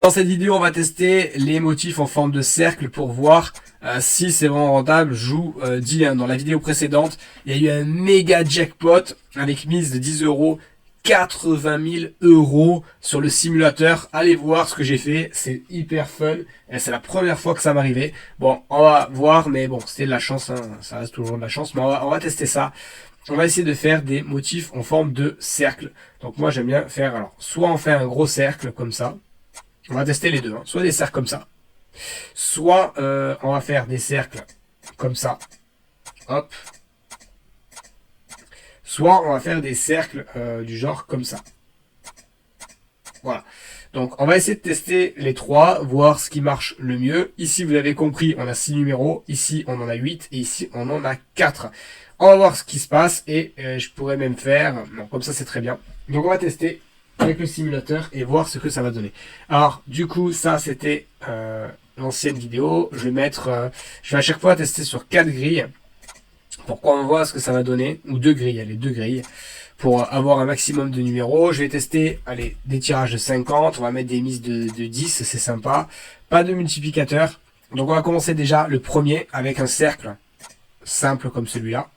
Dans cette vidéo, on va tester les motifs en forme de cercle pour voir si c'est vraiment rentable. Je vous dis, dans la vidéo précédente, il y a eu un méga jackpot avec mise de 10 euros, 80 000 euros sur le simulateur. Allez voir ce que j'ai fait, c'est hyper fun. Et c'est la première fois que ça m'arrivait. Bon, on va voir, mais bon, c'était de la chance, hein. Ça reste toujours de la chance, mais on va tester ça. On va essayer de faire des motifs en forme de cercle. Donc moi, j'aime bien faire, alors, soit on fait un gros cercle comme ça. On va tester les deux, hein. Soit des cercles comme ça, soit on va faire des cercles comme ça, hop, soit on va faire des cercles du genre comme ça. Voilà. Donc on va essayer de tester les trois, voir ce qui marche le mieux. Ici vous avez compris, on a 6 numéros, ici on en a 8 et ici on en a 4. On va voir ce qui se passe et je pourrais même faire, non comme ça c'est très bien. Donc on va tester avec le simulateur et voir ce que ça va donner. Alors du coup ça c'était l'ancienne vidéo. Je vais mettre, je vais à chaque fois tester sur 4 grilles pour qu'on voit ce que ça va donner, ou 2 grilles, allez 2 grilles pour avoir un maximum de numéros. Je vais tester, allez, des tirages de 50, on va mettre des mises de 10, c'est sympa. Pas de multiplicateur. Donc on va commencer déjà le premier avec un cercle simple comme celui-là.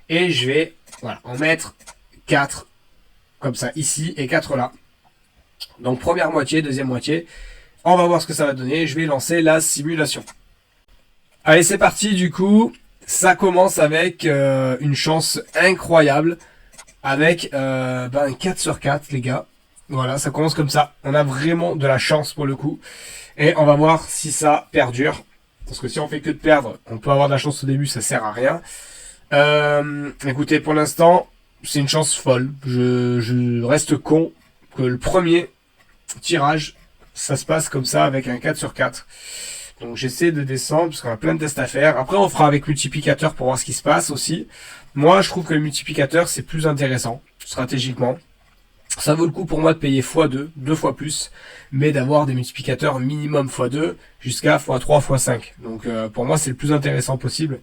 Et je vais voilà, en mettre 4 comme ça ici et 4 là. Donc première moitié, deuxième moitié. On va voir ce que ça va donner. Je vais lancer la simulation. Allez, c'est parti du coup. Ça commence avec une chance incroyable. Avec un 4 sur 4 les gars. Voilà, ça commence comme ça. On a vraiment de la chance pour le coup. Et on va voir si ça perdure. Parce que si on fait que de perdre, on peut avoir de la chance au début, ça sert à rien. Écoutez, pour l'instant, c'est une chance folle. Je reste con que le premier tirage, ça se passe comme ça avec un 4 sur 4. Donc j'essaie de descendre parce qu'on a plein de tests à faire. Après on fera avec multiplicateur pour voir ce qui se passe aussi. Moi je trouve que le multiplicateur c'est plus intéressant stratégiquement. Ça vaut le coup pour moi de payer x2, 2 fois plus, mais d'avoir des multiplicateurs minimum x2 jusqu'à x3, x5. Donc pour moi c'est le plus intéressant possible.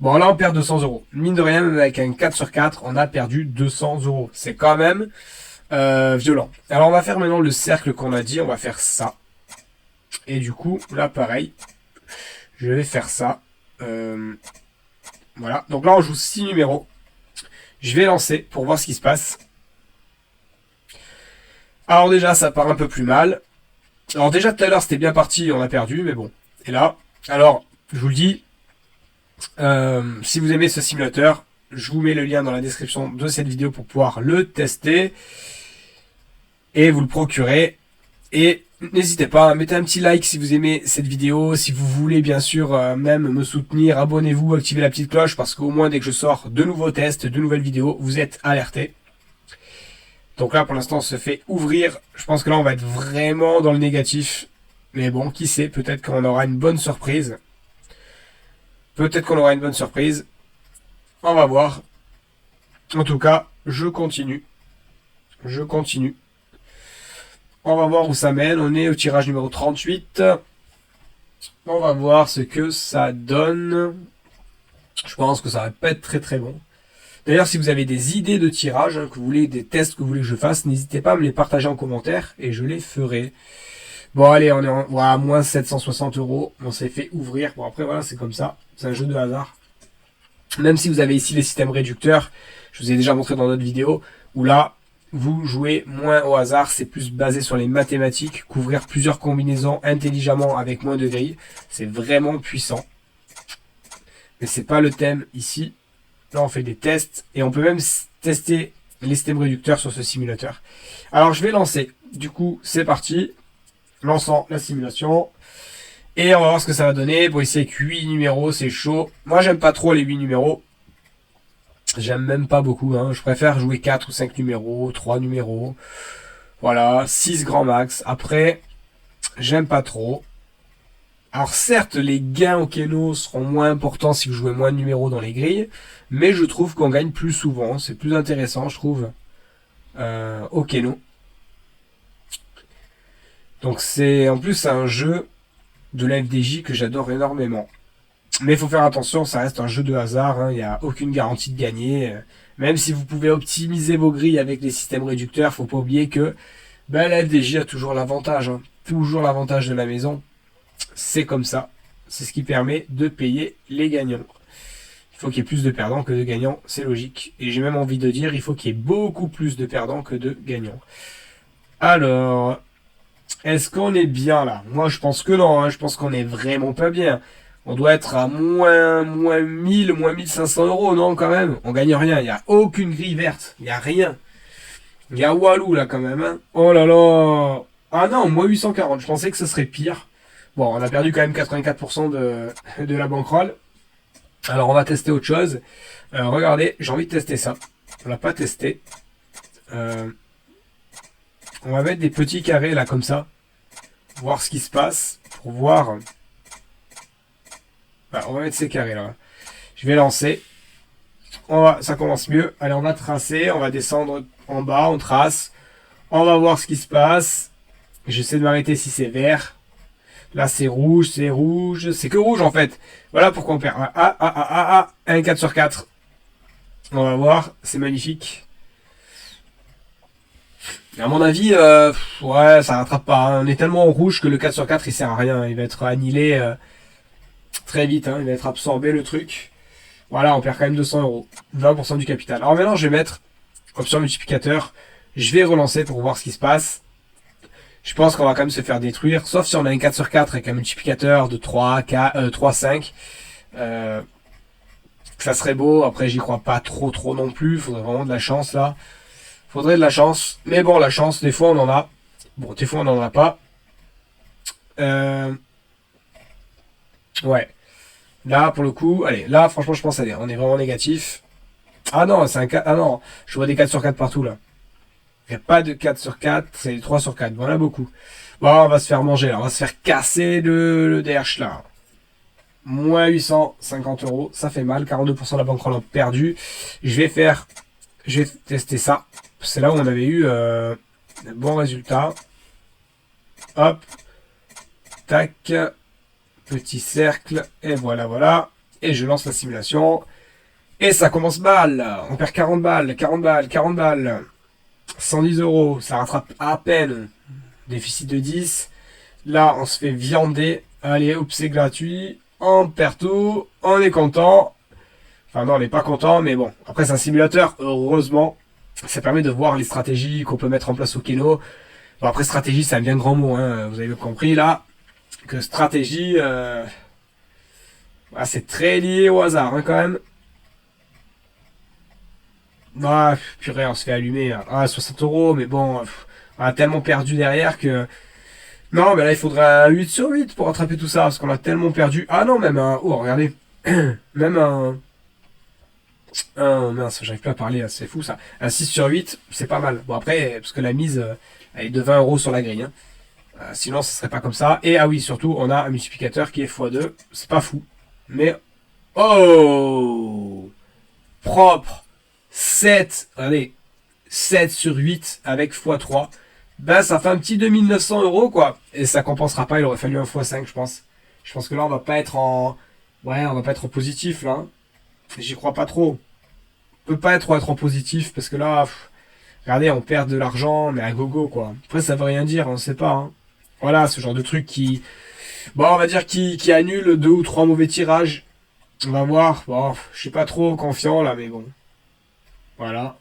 Bon là on perd 200 euros. Mine de rien, même avec un 4 sur 4, on a perdu 200 euros. C'est quand même violent. Alors on va faire maintenant le cercle qu'on a dit, on va faire ça. Et du coup, là pareil, je vais faire ça. Voilà, donc là on joue 6 numéros. Je vais lancer pour voir ce qui se passe. Alors déjà, ça part un peu plus mal. Alors déjà tout à l'heure c'était bien parti, on a perdu, mais bon. Et là, alors, je vous le dis, si vous aimez ce simulateur, je vous mets le lien dans la description de cette vidéo pour pouvoir le tester. Et vous le procurer. Et n'hésitez pas, mettez un petit like si vous aimez cette vidéo. Si vous voulez bien sûr même me soutenir, abonnez-vous, activez la petite cloche. Parce qu'au moins dès que je sors de nouveaux tests, de nouvelles vidéos, vous êtes alertés. Donc là pour l'instant on se fait ouvrir. Je pense que là on va être vraiment dans le négatif. Mais bon, qui sait, peut-être qu'on aura une bonne surprise. Peut-être qu'on aura une bonne surprise. On va voir. En tout cas, je continue. Je continue. On va voir où ça mène. On est au tirage numéro 38. On va voir ce que ça donne. Je pense que ça va pas être très très bon. D'ailleurs, si vous avez des idées de tirage, que vous voulez, des tests que vous voulez que je fasse, n'hésitez pas à me les partager en commentaire et je les ferai. Bon, allez, on est voilà, à moins 760 euros. On s'est fait ouvrir. Bon, après, voilà, c'est comme ça. C'est un jeu de hasard. Même si vous avez ici les systèmes réducteurs, je vous ai déjà montré dans d'autres vidéos, où là, vous jouez moins au hasard, c'est plus basé sur les mathématiques, couvrir plusieurs combinaisons intelligemment avec moins de grilles, c'est vraiment puissant. Mais c'est pas le thème ici. Là on fait des tests et on peut même tester les systèmes réducteurs sur ce simulateur. Alors je vais lancer, du coup c'est parti, lançant la simulation. Et on va voir ce que ça va donner. Bon ici avec 8 numéros c'est chaud. Moi j'aime pas trop les 8 numéros. J'aime même pas beaucoup, hein. Je préfère jouer 4 ou 5 numéros, 3 numéros. Voilà, 6 grand max. Après, j'aime pas trop. Alors certes, les gains au Keno seront moins importants si vous jouez moins de numéros dans les grilles, mais je trouve qu'on gagne plus souvent. C'est plus intéressant, je trouve, au Keno. Donc c'est en plus un jeu de la FDJ que j'adore énormément. Mais il faut faire attention, ça reste un jeu de hasard, hein, il n'y a aucune garantie de gagner. Même si vous pouvez optimiser vos grilles avec les systèmes réducteurs, faut pas oublier que la FDJ a toujours l'avantage. Hein. toujours l'avantage de la maison. C'est comme ça. C'est ce qui permet de payer les gagnants. Il faut qu'il y ait plus de perdants que de gagnants, c'est logique. Et j'ai même envie de dire, il faut qu'il y ait beaucoup plus de perdants que de gagnants. Alors, est-ce qu'on est bien là? Moi, je pense que non, hein. Je pense qu'on est vraiment pas bien. On doit être à moins 1000, moins 1500 euros, non, quand même? On gagne rien, il n'y a aucune grille verte, il n'y a rien. Il y a Walou là quand même, hein. Oh là là. Ah non, moins 840, je pensais que ce serait pire. Bon, on a perdu quand même 84% de la bankroll. Alors on va tester autre chose. Regardez, j'ai envie de tester ça. On l'a pas testé. On va mettre des petits carrés là comme ça. Voir ce qui se passe. Pour voir. On va mettre ces carrés là. Je vais lancer. Ça commence mieux. Allez, on va tracer. On va descendre en bas. On trace. On va voir ce qui se passe. J'essaie de m'arrêter si c'est vert. Là, c'est rouge. C'est que rouge, en fait. Voilà pourquoi on perd. Un 4 sur 4. On va voir. C'est magnifique. Et à mon avis, ouais, ça rattrape pas. Hein. On est tellement en rouge que le 4 sur 4, il sert à rien. Il va être annihilé très vite. Hein. Il va être absorbé, le truc. Voilà, on perd quand même 200 euros. 20% du capital. Alors maintenant, je vais mettre option multiplicateur. Je vais relancer pour voir ce qui se passe. Je pense qu'on va quand même se faire détruire. Sauf si on a un 4 sur 4 avec un multiplicateur de 3, 5. Ça serait beau. Après, j'y crois pas trop non plus. Faudrait vraiment de la chance là. Faudrait de la chance. Mais bon, la chance, des fois on en a. Bon, des fois on en a pas. Ouais. Là, pour le coup, allez, là, franchement, je pense on est vraiment négatif. Ah non, c'est un 4. Ah non, je vois des 4 sur 4 partout là. Il n'y a pas de 4 sur 4, c'est des 3 sur 4. Voilà beaucoup. Bon, on va se faire manger là. On va se faire casser le DH là. Moins 850 euros. Ça fait mal. 42% de la bankroll en perdu. Je vais tester ça. C'est là où on avait eu un bon résultat. Hop. Tac. Petit cercle. Et voilà. Et je lance la simulation. Et ça commence mal. On perd 40 balles. 110 euros, ça rattrape à peine. Déficit de 10. Là, on se fait viander. Allez, hop, c'est gratuit. On perd tout. On est content. Enfin, non, on n'est pas content, mais bon. Après, c'est un simulateur. Heureusement, ça permet de voir les stratégies qu'on peut mettre en place au Keno. Bon, après, stratégie, c'est un bien grand mot. Hein. Vous avez compris, là, que stratégie, c'est très lié au hasard, hein, quand même. Ah, purée, on se fait allumer. 60 euros, mais bon, on a tellement perdu derrière que... Non, mais là, il faudrait un 8 sur 8 pour rattraper tout ça, parce qu'on a tellement perdu. Ah non, même un... Oh, regardez. Même mince, j'arrive plus à parler, c'est fou, ça. Un 6 sur 8, c'est pas mal. Bon, après, parce que la mise, elle est de 20 euros sur la grille. Hein. Sinon, ce serait pas comme ça. Et, ah oui, surtout, on a un multiplicateur qui est x2. C'est pas fou. Mais... Oh, propre. 7, allez, 7 sur 8 avec x3, ben ça fait un petit 2900 euros quoi. Et ça compensera pas, il aurait fallu un x5 je pense. Je pense que là on va pas être en... Ouais, on va pas être en positif là. J'y crois pas trop. On peut pas être en positif parce que là, regardez, on perd de l'argent, mais à gogo quoi. Après ça veut rien dire, on sait pas. Hein. Voilà, ce genre de truc qui... Bon, on va dire qui annule 2 ou 3 mauvais tirages. On va voir. Bon, je suis pas trop confiant là, mais bon. Voilà.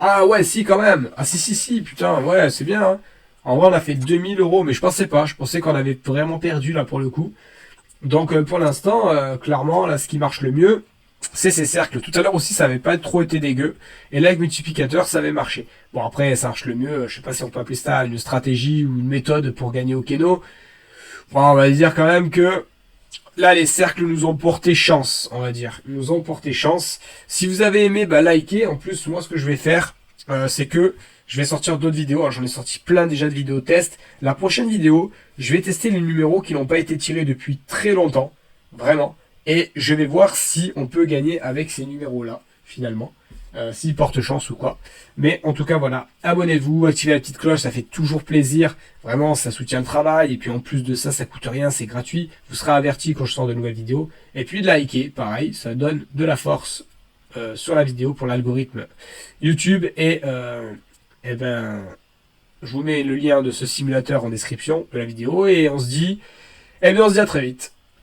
Ah ouais, si quand même. Ah si, putain, ouais, c'est bien. Hein. En vrai, on a fait 2000 euros, mais je pensais pas. Je pensais qu'on avait vraiment perdu là pour le coup. Donc pour l'instant, clairement, là, ce qui marche le mieux, c'est ces cercles. Tout à l'heure aussi, ça avait pas trop été dégueu. Et là, avec multiplicateur, ça avait marché. Bon, après, ça marche le mieux. Je sais pas si on peut appeler ça une stratégie ou une méthode pour gagner au Keno. Bon, on va dire quand même que là, les cercles nous ont porté chance, on va dire. Ils nous ont porté chance. Si vous avez aimé, likez. En plus, moi, ce que je vais faire, c'est que je vais sortir d'autres vidéos. Alors, j'en ai sorti plein déjà de vidéos test. La prochaine vidéo, je vais tester les numéros qui n'ont pas été tirés depuis très longtemps. Vraiment. Et je vais voir si on peut gagner avec ces numéros-là, finalement. S'ils portent chance ou quoi. Mais en tout cas, voilà. Abonnez-vous, activez la petite cloche, ça fait toujours plaisir. Vraiment, ça soutient le travail. Et puis en plus de ça, ça coûte rien, c'est gratuit. Vous serez averti quand je sors de nouvelles vidéos. Et puis de liker, pareil, ça donne de la force sur la vidéo pour l'algorithme YouTube. Et Je vous mets le lien de ce simulateur en description de la vidéo et on se dit à très vite.